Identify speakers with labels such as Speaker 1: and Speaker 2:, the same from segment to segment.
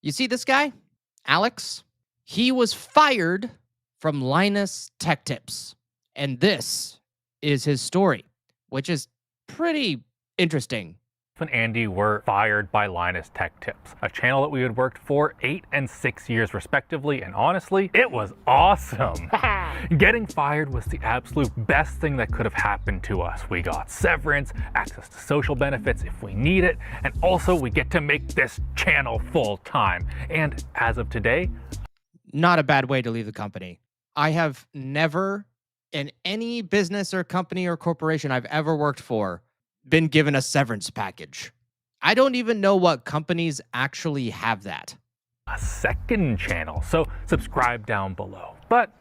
Speaker 1: You see this guy, Alex? He was fired from Linus Tech Tips. And this is his story, which is pretty interesting.
Speaker 2: And Andy were fired by Linus Tech Tips, a channel that we had worked for 8 and 6 years respectively, and honestly, it was awesome. Getting fired was the absolute best thing that could have happened to us. We got severance, access to social benefits if we need it, and also we get to make this channel full time. And as of today,
Speaker 1: not a bad way to leave the company. I have never, in any business or company or corporation I've ever worked for, been given a severance package. I don't even know what companies actually have that.
Speaker 2: A second channel, so subscribe down below. But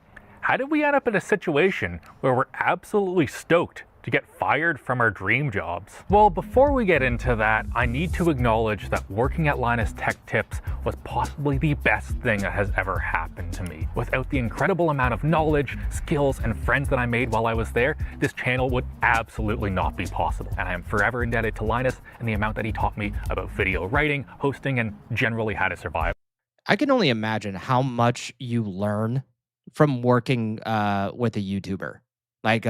Speaker 2: how did we end up in a situation where we're absolutely stoked to get fired from our dream jobs? Well, before we get into that, I need to acknowledge that working at Linus Tech Tips was possibly the best thing that has ever happened to me. Without the incredible amount of knowledge, skills, and friends that I made while I was there, this channel would absolutely not be possible. And I am forever indebted to Linus and the amount that he taught me about video writing, hosting, and generally how to survive.
Speaker 1: I can only imagine how much you learn from working with a YouTuber, like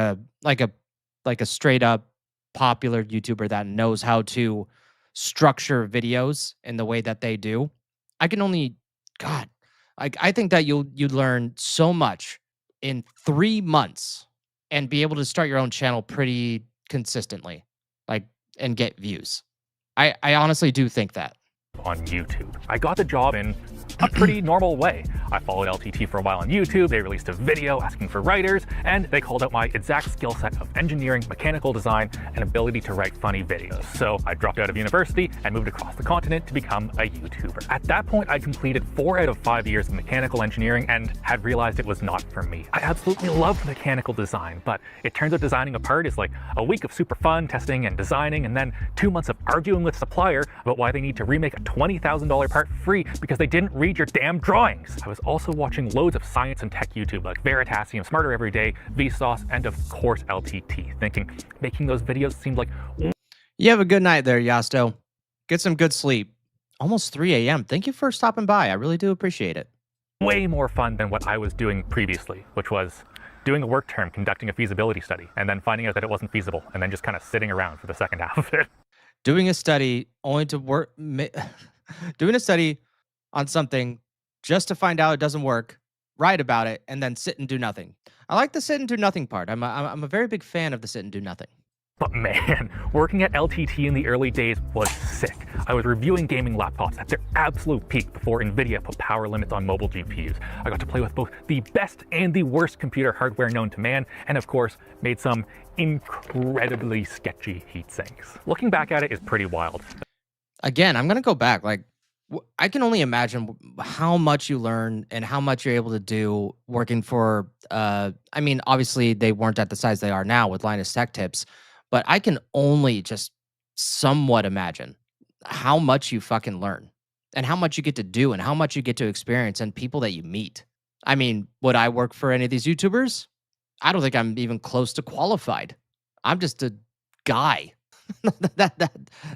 Speaker 1: a straight up popular YouTuber that knows how to structure videos in the way that they do. I can only, God, I think that you'd learn so much in 3 months and be able to start your own channel pretty consistently, and get views. I honestly do think that.
Speaker 2: On YouTube, I got the job in a pretty normal way. I followed LTT for a while on YouTube. They released a video asking for writers, and they called out my exact skill set of engineering, mechanical design, and ability to write funny videos. So I dropped out of university and moved across the continent to become a YouTuber. At that point, I completed 4 out of 5 years of mechanical engineering and had realized it was not for me. I absolutely loved mechanical design, but it turns out designing a part is like a week of super fun testing and designing, and then 2 months of arguing with supplier about why they need to remake a $20,000 part free because they didn't read your damn drawings. I was also watching loads of science and tech YouTube like Veritasium, Smarter Every Day, Vsauce, and of course LTT, thinking making those videos seemed like...
Speaker 1: You have a good night there, Yasto. Get some good sleep. Almost 3 a.m. Thank you for stopping by. I really do appreciate it.
Speaker 2: Way more fun than what I was doing previously, which was doing a work term, conducting a feasibility study, and then finding out that it wasn't feasible, and then just kind of sitting around for the second half of it.
Speaker 1: Doing a study only to work, doing a study on something just to find out it doesn't work, write about it, and then sit and do nothing. I like the sit and do nothing part. I'm a very big fan of the sit and do nothing.
Speaker 2: But man, working at LTT in the early days was sick. I was reviewing gaming laptops at their absolute peak before NVIDIA put power limits on mobile GPUs. I got to play with both the best and the worst computer hardware known to man, and of course, made some incredibly sketchy heat sinks. Looking back at it is pretty wild.
Speaker 1: Again, I'm gonna go back. I can only imagine how much you learn and how much you're able to do working for, I mean, obviously they weren't at the size they are now with Linus Tech Tips, but I can only just somewhat imagine how much you fucking learn and how much you get to do and how much you get to experience and people that you meet. I mean, would I work for any of these YouTubers? I don't think I'm even close to qualified. I'm just a guy.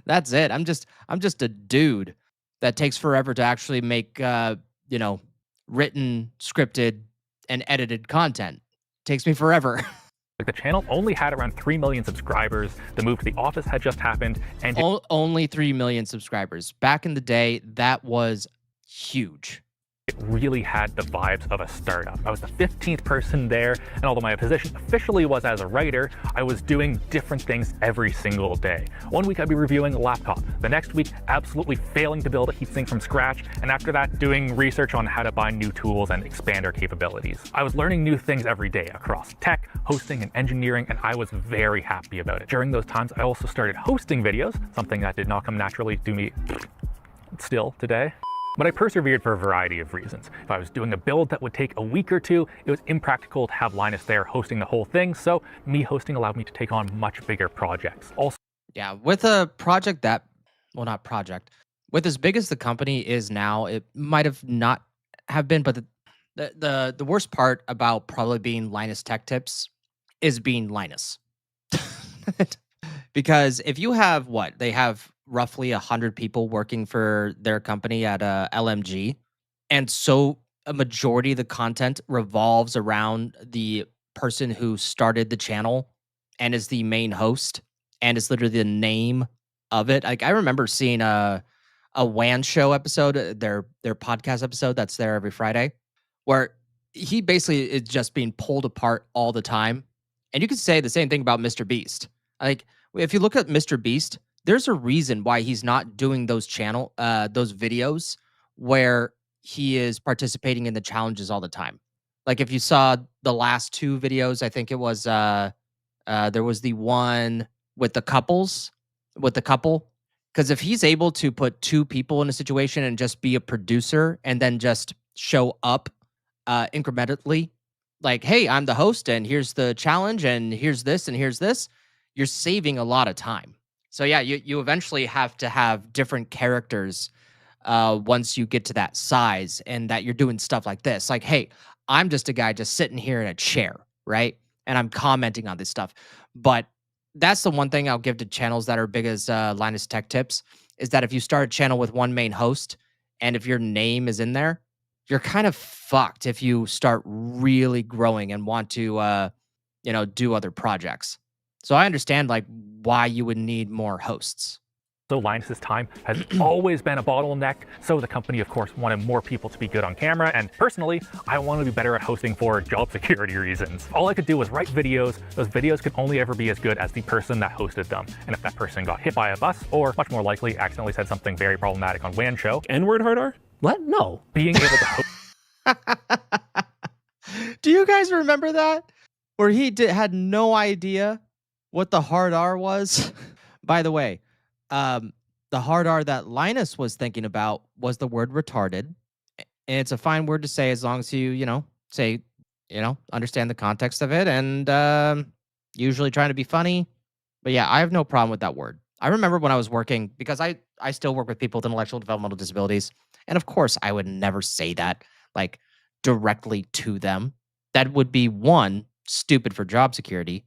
Speaker 1: That's it. I'm just a dude that takes forever to actually make, written, scripted, and edited content. Takes me forever.
Speaker 2: Like, the channel only had around 3 million subscribers. The move to the office had just happened, and
Speaker 1: only 3 million subscribers. Back in the day, that was huge.
Speaker 2: It really had the vibes of a startup. I was the 15th person there, and although my position officially was as a writer, I was doing different things every single day. One week I'd be reviewing a laptop, the next week absolutely failing to build a heatsink from scratch, and after that doing research on how to buy new tools and expand our capabilities. I was learning new things every day across tech, hosting, and engineering, and I was very happy about it. During those times I also started hosting videos, something that did not come naturally to me still today. But I persevered for a variety of reasons. If I was doing a build that would take a week or two, it was impractical to have Linus there hosting the whole thing, so me hosting allowed me to take on much bigger projects. Also,
Speaker 1: yeah, with a project that, well, not project, with as big as the company is now, it might have not have been, but the worst part about probably being Linus Tech Tips is being Linus. Because if you have they have roughly 100 people working for their company at LMG. And so a majority of the content revolves around the person who started the channel and is the main host and is literally the name of it. Like I remember seeing a WAN show episode, their podcast episode that's there every Friday, where he basically is just being pulled apart all the time. And you could say the same thing about Mr. Beast. Like if you look at Mr. Beast, there's a reason why he's not doing those videos where he is participating in the challenges all the time. Like if you saw the last two videos, I think it was there was the one with the couples, with the couple. Because if he's able to put two people in a situation and just be a producer and then just show up incrementally, like, hey, I'm the host and here's the challenge and here's this and here's this, you're saving a lot of time. So yeah, you eventually have to have different characters once you get to that size and that you're doing stuff like this. Like, hey, I'm just a guy just sitting here in a chair, right? And I'm commenting on this stuff. But that's the one thing I'll give to channels that are big as Linus Tech Tips is that if you start a channel with one main host and if your name is in there, you're kind of fucked if you start really growing and want to, do other projects. So I understand like why you would need more hosts.
Speaker 2: So Linus's time has always been a bottleneck, so the company of course wanted more people to be good on camera, and personally, I wanted to be better at hosting for job security reasons. All I could do was write videos. Those videos could only ever be as good as the person that hosted them. And if that person got hit by a bus, or much more likely accidentally said something very problematic on WAN show,
Speaker 3: N-word hard R? What? No.
Speaker 2: being able to host
Speaker 1: Do you guys remember that? Where he had no idea what the hard R was? By the way, the hard R that Linus was thinking about was the word retarded. And it's a fine word to say as long as understand the context of it and usually trying to be funny. But yeah, I have no problem with that word. I remember when I was working, because I still work with people with intellectual developmental disabilities. And of course, I would never say that like directly to them. That would be one, stupid for job security.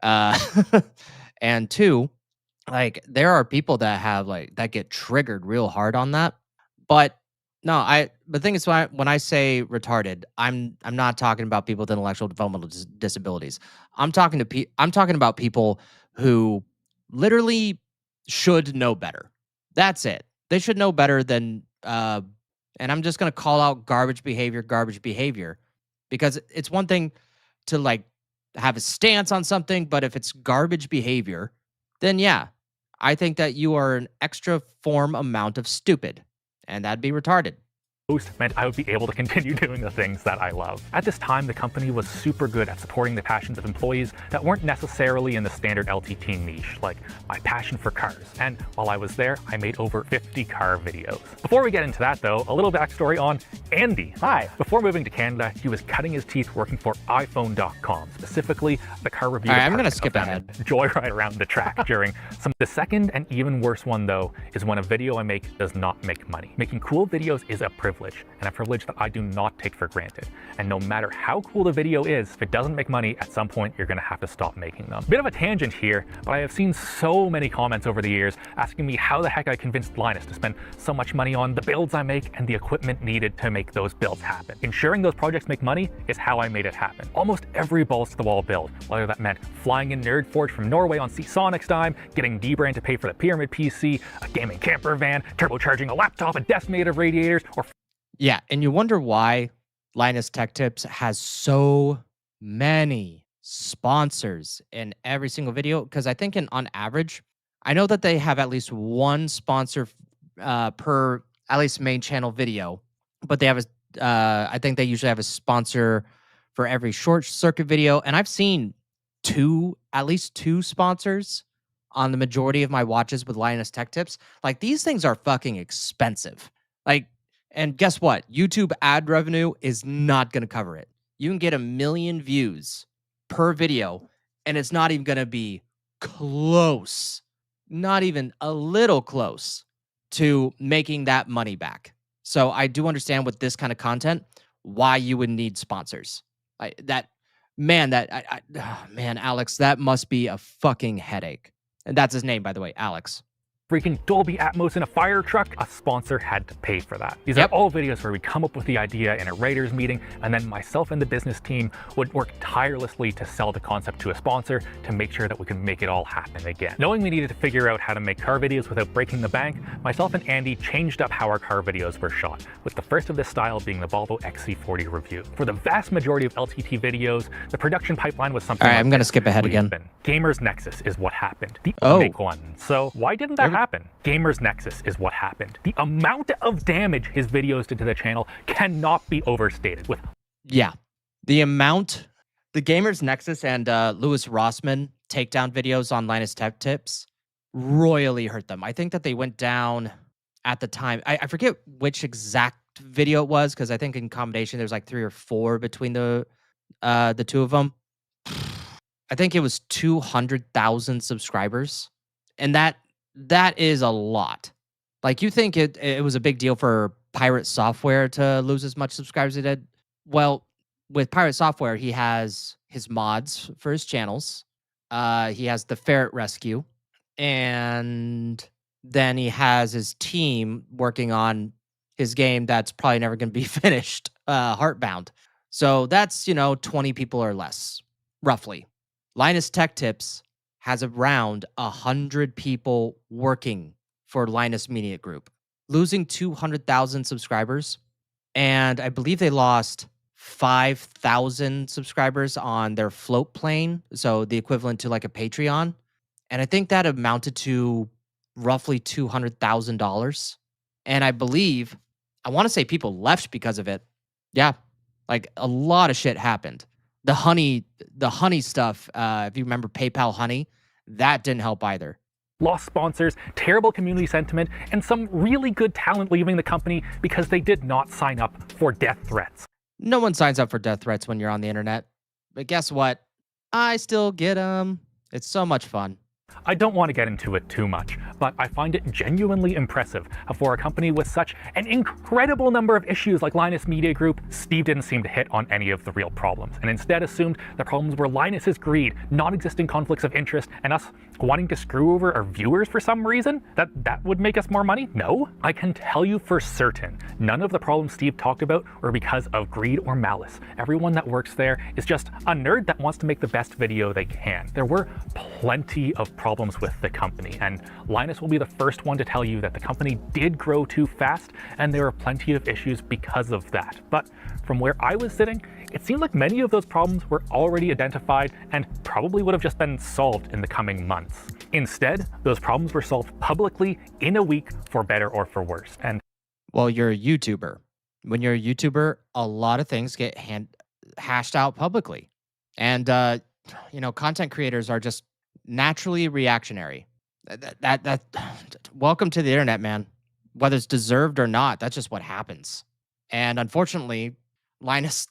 Speaker 1: And two, like there are people that have that get triggered real hard on that. But no, the thing is when I say retarded, I'm not talking about people with intellectual developmental disabilities. I'm talking about people who literally should know better. That's it. They should know better than and I'm just going to call out garbage behavior because it's one thing to like have a stance on something, but if it's garbage behavior, then yeah, I think that you are an extra form amount of stupid, and that'd be retarded.
Speaker 2: Meant I would be able to continue doing the things that I love. At this time, the company was super good at supporting the passions of employees that weren't necessarily in the standard LTT niche, like my passion for cars. And while I was there, I made over 50 car videos. Before we get into that though, a little backstory on Andy. Hi. Before moving to Canada, he was cutting his teeth working for iPhone.com, specifically the car review.
Speaker 1: All right, I'm going to skip ahead.
Speaker 2: Joyride around the track during some. The second and even worse one though, is when a video I make does not make money. Making cool videos is a privilege, and a privilege that I do not take for granted. And no matter how cool the video is, if it doesn't make money, at some point you're gonna have to stop making them. Bit of a tangent here, but I have seen so many comments over the years asking me how the heck I convinced Linus to spend so much money on the builds I make and the equipment needed to make those builds happen. Ensuring those projects make money is how I made it happen. Almost every balls to the wall build, whether that meant flying in NerdForge from Norway on Seasonic's dime, getting D-Brand to pay for the Pyramid PC, a gaming camper van, turbocharging a laptop, a desk made of radiators, or
Speaker 1: yeah, and you wonder why Linus Tech Tips has so many sponsors in every single video. Because I think on average, I know that they have at least one sponsor per at least main channel video, but they have I think they usually have a sponsor for every short circuit video. And I've seen at least two sponsors on the majority of my watches with Linus Tech Tips. Like these things are fucking expensive. And guess what? YouTube ad revenue is not going to cover it. You can get 1 million views per video, and it's not even going to be close, not even a little close to making that money back. So I do understand with this kind of content, why you would need sponsors. Man, Alex, that must be a fucking headache. And that's his name, by the way, Alex.
Speaker 2: freaking Dolby Atmos in a fire truck, a sponsor had to pay for that. These are all videos where we'd come up with the idea in a writer's meeting, and then myself and the business team would work tirelessly to sell the concept to a sponsor to make sure that we could make it all happen again. Knowing we needed to figure out how to make car videos without breaking the bank, myself and Andy changed up how our car videos were shot, with the first of this style being the Volvo XC40 review. For the vast majority of LTT videos, the production pipeline was something.
Speaker 1: All right, I'm going to skip ahead again.
Speaker 2: Gamers Nexus is what happened. The big one. So why didn't that happen? Gamers Nexus is what happened. The amount of damage his videos did to the channel cannot be overstated.
Speaker 1: The amount, the Gamers Nexus and Louis Rossmann takedown videos on Linus Tech Tips royally hurt them. I think that they went down at the time. I forget which exact video it was, because I think in combination there's like 3 or 4 between the two of them. I think it was 200,000 subscribers, and that is a lot. Like, you think it was a big deal for Pirate Software to lose as much subscribers as it did? Well, with Pirate Software, he has his mods for his channels. He has the Ferret Rescue, and then he has his team working on his game that's probably never going to be finished, Heartbound. So that's, 20 people or less, roughly. Linus Tech Tips has around 100 people working for Linus Media Group, losing 200,000 subscribers. And I believe they lost 5,000 subscribers on their float plane, so the equivalent to like a Patreon. And I think that amounted to roughly $200,000. And I believe, I want to say people left because of it. Yeah, like a lot of shit happened. The honey stuff, if you remember PayPal Honey, that didn't help either.
Speaker 2: Lost sponsors, terrible community sentiment, and some really good talent leaving the company because they did not sign up for death threats.
Speaker 1: No one signs up for death threats when you're on the internet. But guess what? I still get them. It's so much fun.
Speaker 2: I don't want to get into it too much, but I find it genuinely impressive how for a company with such an incredible number of issues like Linus Media Group, Steve didn't seem to hit on any of the real problems, and instead assumed the problems were Linus's greed, non-existing conflicts of interest, and us wanting to screw over our viewers for some reason? That would make us more money? No. I can tell you for certain, none of the problems Steve talked about were because of greed or malice. Everyone that works there is just a nerd that wants to make the best video they can. There were plenty of problems with the company, and Linus will be the first one to tell you that the company did grow too fast, and there were plenty of issues because of that. But from where I was sitting, it seemed like many of those problems were already identified and probably would have just been solved in the coming months. Instead, those problems were solved publicly in a week, for better or for worse. And
Speaker 1: well, you're a YouTuber. When you're a YouTuber, a lot of things get hashed out publicly. And, content creators are just naturally reactionary. Welcome to the internet, man. Whether it's deserved or not, that's just what happens. And unfortunately, Linus,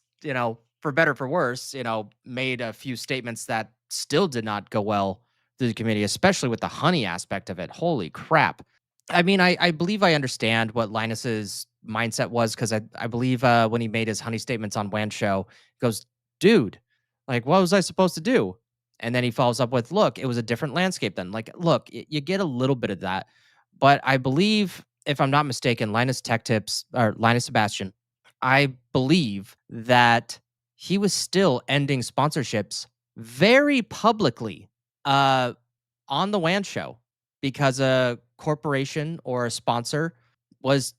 Speaker 1: for better or for worse, made a few statements that still did not go well through the community, especially with the honey aspect of it. Holy crap. I mean, I believe I understand what Linus's mindset was, because I believe when he made his honey statements on WAN Show, he goes, dude, like, what was I supposed to do? And then he follows up with, look, it was a different landscape then. Like, look, you get a little bit of that. But I believe, if I'm not mistaken, Linus Tech Tips, or Linus Sebastian, I believe that he was still ending sponsorships very publicly on the WAN Show, because a corporation or a sponsor was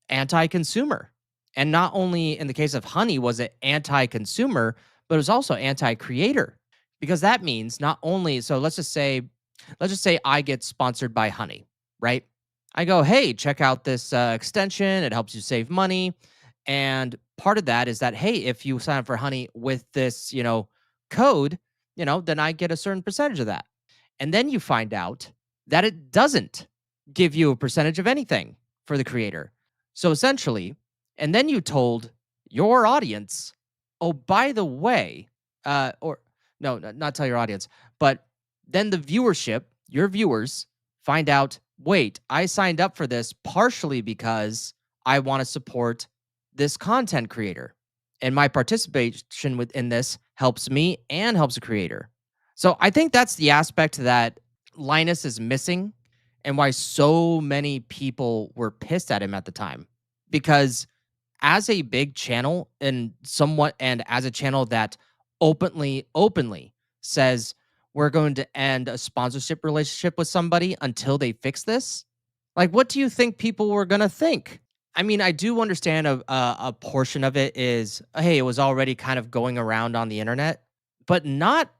Speaker 1: anti-consumer. And not only in the case of honey was it anti-consumer, but it was also anti-creator. Because that means not only, so let's just say I get sponsored by honey, right? I go, hey, check out this extension. It helps you save money. And part of that is that, hey, if you sign up for honey with this, code, then I get a certain percentage of that. And then you find out that it doesn't give you a percentage of anything for the creator. So essentially, and then you told your audience, oh, by the way, no, not tell your audience, but then the viewership, your viewers, find out, wait, I signed up for this partially because I want to support this content creator. And my participation within this helps me and helps the creator. So I think that's the aspect that Linus is missing, and why so many people were pissed at him at the time. Because as a big channel and as a channel that openly says we're going to end a sponsorship relationship with somebody until they fix this, like, what do you think people were gonna think? I mean, I do understand a portion of it is, hey, it was already kind of going around on the internet, but not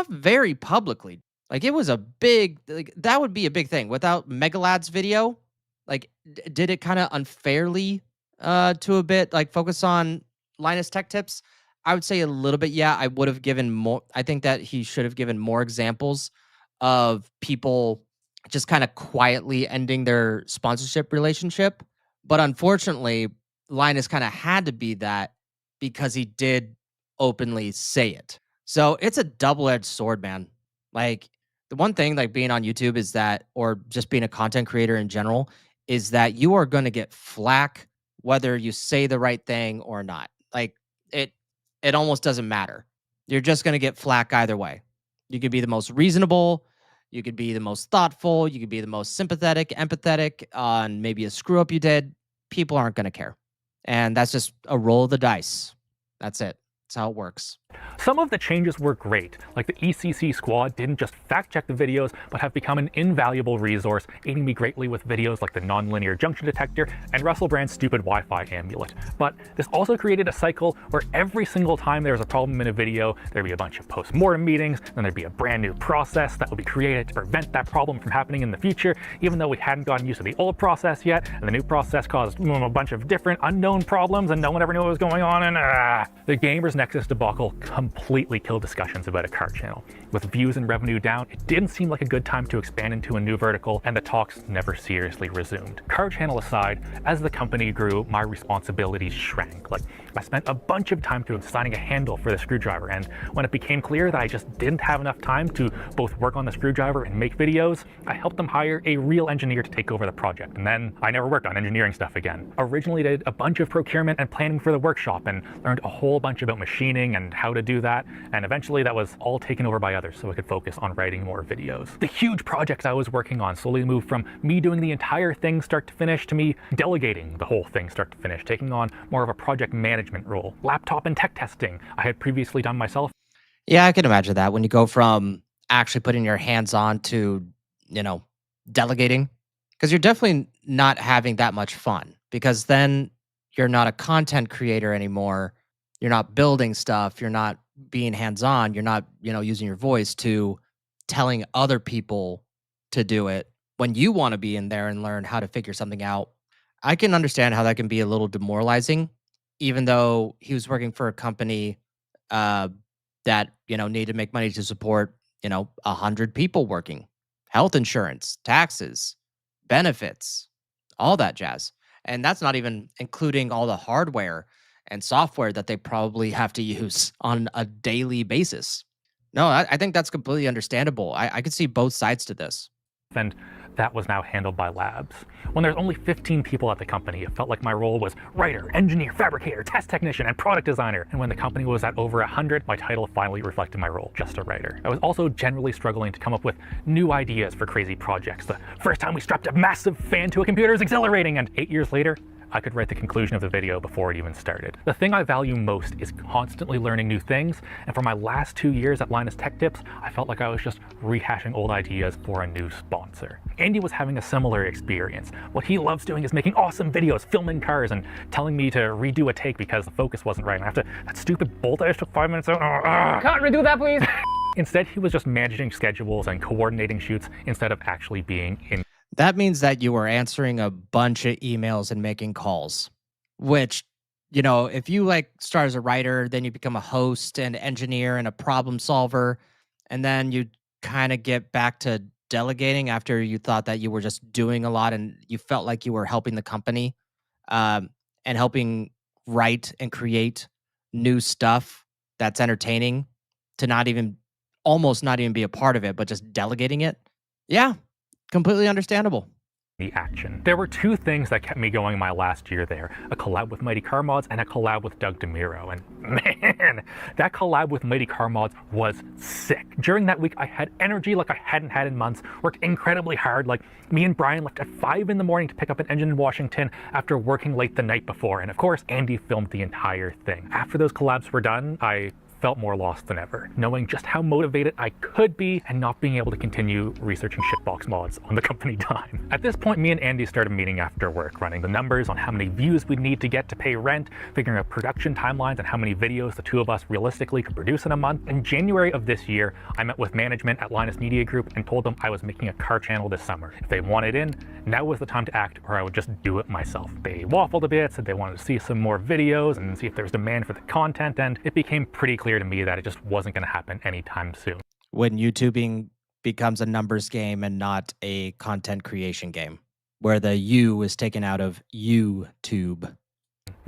Speaker 1: very publicly. Like, it was a big, like, that would be a big thing. Without Megalad's video, like, did it kinda unfairly, to a bit, like, focus on Linus Tech Tips? I would say a little bit, yeah. I would have given more. I think that he should have given more examples of people just kinda quietly ending their sponsorship relationship. But unfortunately, Linus kinda had to be that because he did openly say it. So it's a double-edged sword, man. Like, the one thing, like, being on YouTube is that, or just being a content creator in general, is that you are gonna get flack whether you say the right thing or not. Like, it it almost doesn't matter. You're just gonna get flack either way. You could be the most reasonable, you could be the most thoughtful, you could be the most sympathetic, empathetic on maybe a screw up you did. People aren't gonna care. And that's just a roll of the dice. That's it. That's how it works.
Speaker 2: Some of the changes were great, like the ECC squad didn't just fact-check the videos, but have become an invaluable resource, aiding me greatly with videos like the nonlinear junction detector and Russell Brand's stupid Wi-Fi amulet. But this also created a cycle where every single time there was a problem in a video, there'd be a bunch of post-mortem meetings, then there'd be a brand new process that would be created to prevent that problem from happening in the future, even though we hadn't gotten used to the old process yet, and the new process caused a bunch of different unknown problems, and no one ever knew what was going on, and the Gamers Nexus debacle completely killed discussions about a car channel. With views and revenue down, it didn't seem like a good time to expand into a new vertical, and the talks never seriously resumed. Car channel aside, as the company grew, my responsibilities shrank. Like, I spent a bunch of time to designing a handle for the screwdriver, and when it became clear that I just didn't have enough time to both work on the screwdriver and make videos, I helped them hire a real engineer to take over the project, and then I never worked on engineering stuff again. Originally did a bunch of procurement and planning for the workshop, and learned a whole bunch about machining and how to do that, and eventually that was all taken over by others so I could focus on writing more videos. The huge projects I was working on slowly moved from me doing the entire thing start to finish to me delegating the whole thing start to finish, taking on more of a project management role. Laptop and tech testing I had previously done myself.
Speaker 1: Yeah, I can imagine that when you go from actually putting your hands on to, delegating, because you're definitely not having that much fun, because then you're not a content creator anymore. You're not building stuff. You're not being hands-on. You're not, using your voice to telling other people to do it when you want to be in there and learn how to figure something out. I can understand how that can be a little demoralizing, even though he was working for a company that, needed to make money to support, 100 people working, health insurance, taxes, benefits, all that jazz. And that's not even including all the hardware and software that they probably have to use on a daily basis. No, I think that's completely understandable. I could see both sides to this.
Speaker 2: And that was now handled by labs. When there's only 15 people at the company, it felt like my role was writer, engineer, fabricator, test technician, and product designer. And when the company was at over 100, my title finally reflected my role, just a writer. I was also generally struggling to come up with new ideas for crazy projects. The first time we strapped a massive fan to a computer is exhilarating, and 8 years later, I could write the conclusion of the video before it even started. The thing I value most is constantly learning new things, and for my last 2 years at Linus Tech Tips, I felt like I was just rehashing old ideas for a new sponsor. Andy was having a similar experience. What he loves doing is making awesome videos, filming cars, and telling me to redo a take because the focus wasn't right. And after that stupid bolt I just took 5 minutes out.
Speaker 3: Can't redo that, please.
Speaker 2: Instead, he was just managing schedules and coordinating shoots instead of actually being in.
Speaker 1: That means that you were answering a bunch of emails and making calls, which, if you start as a writer, then you become a host and engineer and a problem solver, and then you kind of get back to delegating after you thought that you were just doing a lot and you felt like you were helping the company and helping write and create new stuff that's entertaining, to almost not even be a part of it, but just delegating it. Yeah. Completely understandable.
Speaker 2: The action. There were two things that kept me going my last year there, a collab with Mighty Car Mods and a collab with Doug DeMiro, and man, that collab with Mighty Car Mods was sick. During that week, I had energy like I hadn't had in months, worked incredibly hard. Like, me and Brian left at 5 in the morning to pick up an engine in Washington after working late the night before. And of course, Andy filmed the entire thing. After those collabs were done, I felt more lost than ever, knowing just how motivated I could be and not being able to continue researching shitbox mods on the company dime. At this point, me and Andy started meeting after work, running the numbers on how many views we'd need to get to pay rent, figuring out production timelines and how many videos the two of us realistically could produce in a month. In January of this year, I met with management at Linus Media Group and told them I was making a car channel this summer. If they wanted in, now was the time to act, or I would just do it myself. They waffled a bit, said they wanted to see some more videos and see if there was demand for the content, and it became pretty clear to me that it just wasn't going to happen anytime soon.
Speaker 1: When YouTubing becomes a numbers game and not a content creation game, where the U is taken out of YouTube.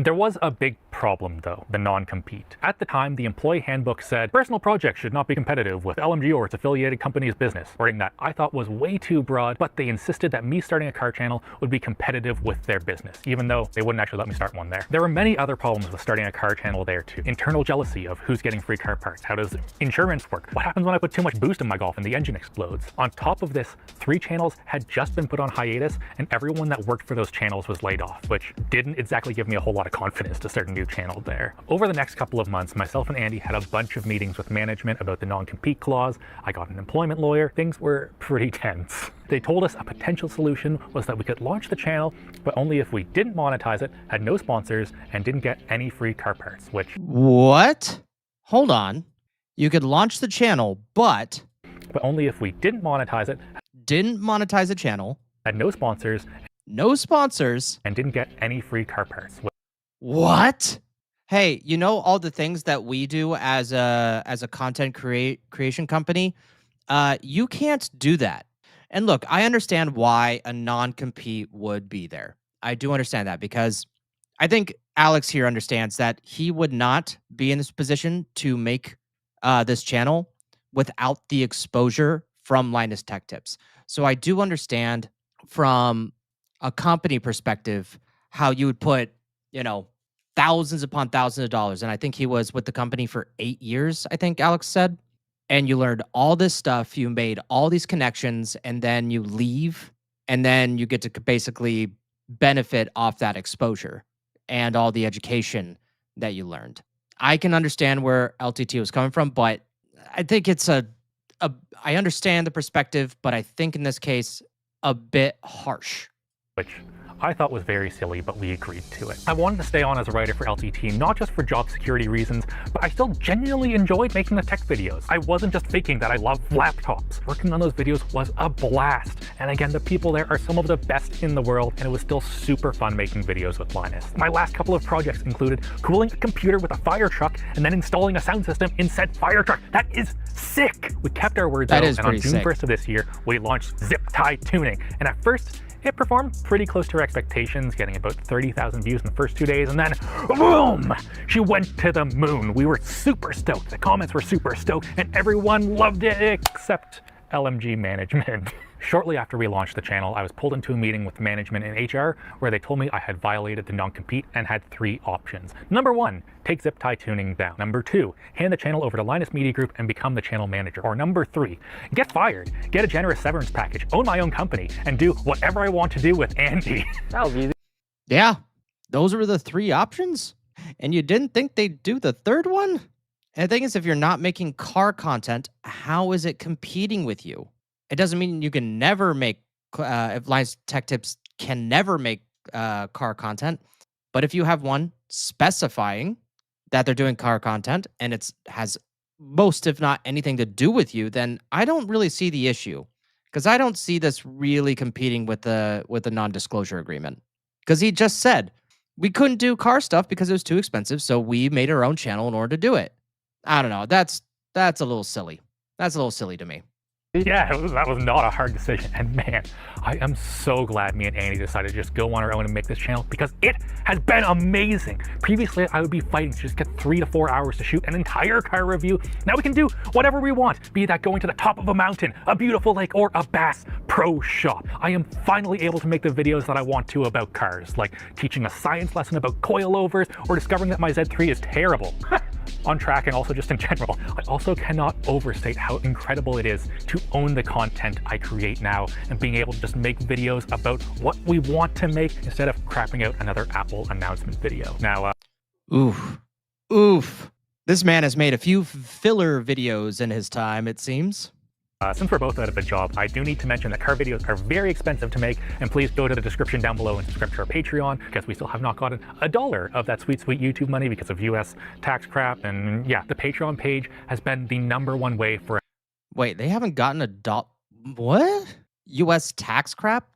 Speaker 2: There was a big problem though, the non-compete. At the time, the employee handbook said, personal projects should not be competitive with LMG or its affiliated company's business, wording that I thought was way too broad, but they insisted that me starting a car channel would be competitive with their business, even though they wouldn't actually let me start one there. There were many other problems with starting a car channel there too. Internal jealousy of who's getting free car parts, how does insurance work, what happens when I put too much boost in my Golf and the engine explodes. On top of this, 3 channels had just been put on hiatus and everyone that worked for those channels was laid off, which didn't exactly give me a whole lot of confidence to start a new channel there. Over the next couple of months, myself and Andy had a bunch of meetings with management about the non-compete clause. I got an employment lawyer. Things were pretty tense. They told us a potential solution was that we could launch the channel, but only if we didn't monetize it, had no sponsors, and didn't get any free car parts, which...
Speaker 1: What? Hold on. You could launch the channel, but
Speaker 2: only if we didn't monetize it,
Speaker 1: didn't monetize the channel,
Speaker 2: had no sponsors,
Speaker 1: and
Speaker 2: didn't get any free car parts.
Speaker 1: What? Hey, you know all the things that we do as a content creation company? You can't do that. And look, I understand why a non-compete would be there. I do understand that because I think Alex here understands that he would not be in this position to make this channel without the exposure from Linus Tech Tips. So I do understand from a company perspective how you would put, you know, thousands upon thousands of dollars. And I think he was with the company for 8 years, I think Alex said. And you learned all this stuff, you made all these connections, and then you leave, and then you get to basically benefit off that exposure and all the education that you learned. I can understand where LTT was coming from, but I think it's I understand the perspective, but I think in this case, a bit harsh.
Speaker 2: Which I thought was very silly, but we agreed to it. I wanted to stay on as a writer for LTT, not just for job security reasons, but I still genuinely enjoyed making the tech videos. I wasn't just faking that I love laptops. Working on those videos was a blast. And again, the people there are some of the best in the world, and it was still super fun making videos with Linus. My last couple of projects included cooling a computer with a fire truck and then installing a sound system in said fire truck. That is sick! We kept our words out, and on June 1st of this year, we launched zip tie tuning. And at first, it performed pretty close to her expectations, getting about 30,000 views in the first 2 days, and then boom! She went to the moon. We were super stoked. The comments were super stoked, and everyone loved it except LMG management. Shortly after we launched the channel, I was pulled into a meeting with management and HR where they told me I had violated the non-compete and had 3 options. Number 1, take zip tie tuning down. Number 2, hand the channel over to Linus Media Group and become the channel manager. Or number 3, get fired, get a generous severance package, own my own company, and do whatever I want to do with Andy.
Speaker 3: That was easy.
Speaker 1: Yeah, those were the 3 options? And you didn't think they'd do the 3rd one? And the thing is, if you're not making car content, how is it competing with you? It doesn't mean you can never make, if Linus Tech Tips can never make car content. But if you have one specifying that they're doing car content and it has most, if not anything to do with you, then I don't really see the issue. Because I don't see this really competing with the non-disclosure agreement. Because he just said, we couldn't do car stuff because it was too expensive, so we made our own channel in order to do it. I don't know. That's a little silly. That's a little silly to me.
Speaker 2: Yeah, that was not a hard decision. And man, I am so glad me and Andy decided to just go on our own and make this channel because it has been amazing. Previously, I would be fighting to just get 3 to 4 hours to shoot an entire car review. Now we can do whatever we want, be that going to the top of a mountain, a beautiful lake, or a Bass Pro Shop. I am finally able to make the videos that I want to about cars, like teaching a science lesson about coilovers or discovering that my Z3 is terrible. on track and also just in general. I also cannot overstate how incredible it is to own the content I create now and being able to just make videos about what we want to make instead of crapping out another Apple announcement video. Now,
Speaker 1: Oof. Oof. This man has made a few filler videos in his time, it seems.
Speaker 2: Since we're both out of a job, I do need to mention that car videos are very expensive to make, and please go to the description down below and subscribe to our Patreon, because we still have not gotten $1 of that sweet, sweet YouTube money because of US tax crap. And yeah, the Patreon page has been the #1 way for...
Speaker 1: Wait, they haven't gotten what? US tax crap?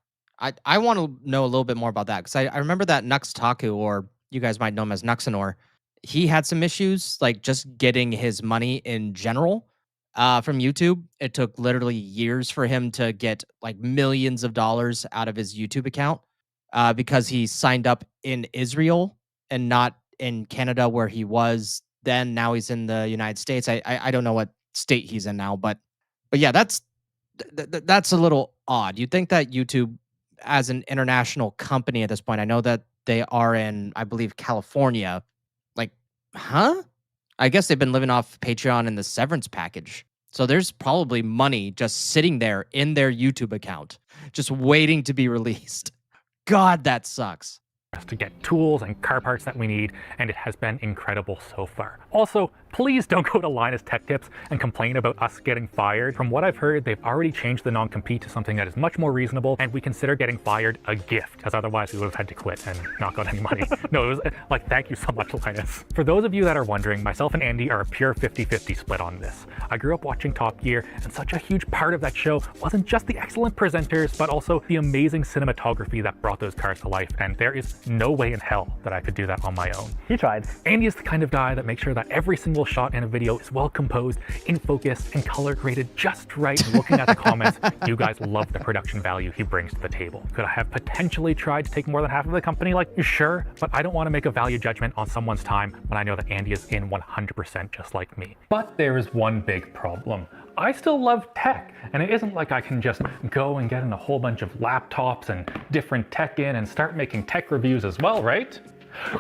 Speaker 1: I want to know a little bit more about that, because I remember that Nux Taku, or you guys might know him as Nuxanor, he had some issues, like just getting his money in general. From YouTube. It took literally years for him to get like millions of dollars out of his YouTube account because he signed up in Israel and not in Canada where he was then. Now he's in the United States. I don't know what state he's in now, but yeah, that's a little odd. You'd think that YouTube, as an international company at this point, I know that they are in, I believe, California. Like, huh? I guess they've been living off Patreon and the severance package. So there's probably money just sitting there in their YouTube account, just waiting to be released. God, that sucks.
Speaker 2: To get tools and car parts that we need, and it has been incredible so far. Also, please don't go to Linus Tech Tips and complain about us getting fired. From what I've heard, they've already changed the non-compete to something that is much more reasonable, and we consider getting fired a gift, as otherwise we would have had to quit and not got any money. No, it was like, thank you so much, Linus. For those of you that are wondering, myself and Andy are a pure 50-50 split on this. I grew up watching Top Gear, and such a huge part of that show wasn't just the excellent presenters, but also the amazing cinematography that brought those cars to life, and there is no way in hell that I could do that on my own.
Speaker 3: You tried.
Speaker 2: Andy is the kind of guy that makes sure that every single shot in a video is well composed, in focus, and color graded just right. And looking at the comments, you guys love the production value he brings to the table. Could I have potentially tried to take more than half of the company? Like, sure, but I don't want to make a value judgment on someone's time when I know that Andy is in 100% just like me. But there is one big problem. I still love tech, and it isn't like I can just go and get in a whole bunch of laptops and different tech in and start making tech reviews as well, right?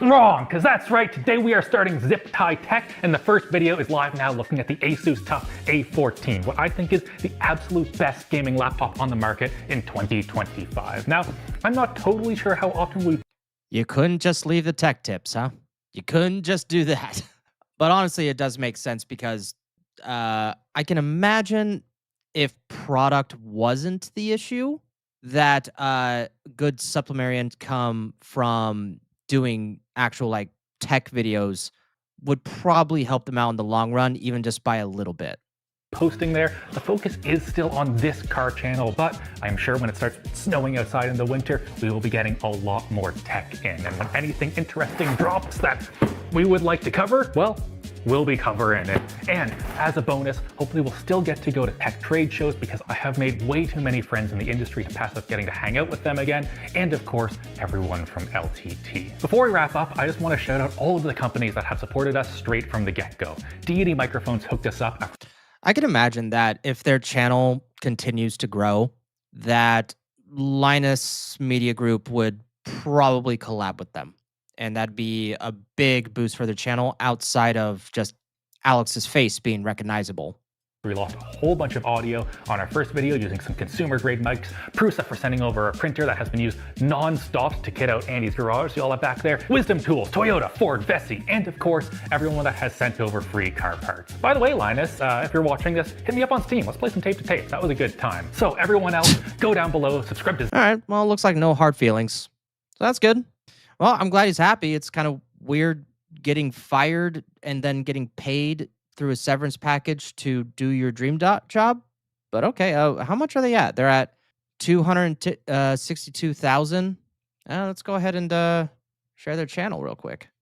Speaker 2: Wrong, because that's right, today we are starting Zip Tie Tech, and the first video is live now looking at the Asus TUF A14, what I think is the absolute best gaming laptop on the market in 2025. Now, I'm not totally sure how often we...
Speaker 1: You couldn't just leave the tech tips, huh? You couldn't just do that. But honestly, it does make sense because I can imagine if product wasn't the issue, that good supplementary income from doing actual like tech videos would probably help them out in the long run, even just by a little bit.
Speaker 2: Posting there, the focus is still on this car channel, but I'm sure when it starts snowing outside in the winter, we will be getting a lot more tech in. And when anything interesting drops that we would like to cover, well, we'll be covering it. And as a bonus, hopefully we'll still get to go to tech trade shows because I have made way too many friends in the industry to pass up getting to hang out with them again. And of course, everyone from LTT. Before we wrap up, I just want to shout out all of the companies that have supported us straight from the get-go. Deity Microphones hooked us up.
Speaker 1: I can imagine that if their channel continues to grow, that Linus Media Group would probably collab with them. And that'd be a big boost for their channel outside of just Alex's face being recognizable.
Speaker 2: We lost a whole bunch of audio on our first video using some consumer grade mics. Prusa for sending over a printer that has been used non-stop to kit out Andy's garage. You all have back there. Wisdom Tools, Toyota, Ford, Vessi, and of course, everyone that has sent over free car parts. By the way, Linus, if you're watching this, hit me up on Steam. Let's play some tape to tape. That was a good time. So everyone else, go down below, subscribe to...
Speaker 1: All right, well, it looks like no hard feelings. So that's good. Well, I'm glad he's happy. It's kind of weird getting fired and then getting paid through a severance package to do your dream job. But okay, how much are they at? They're at 262,000. Let's go ahead and share their channel real quick.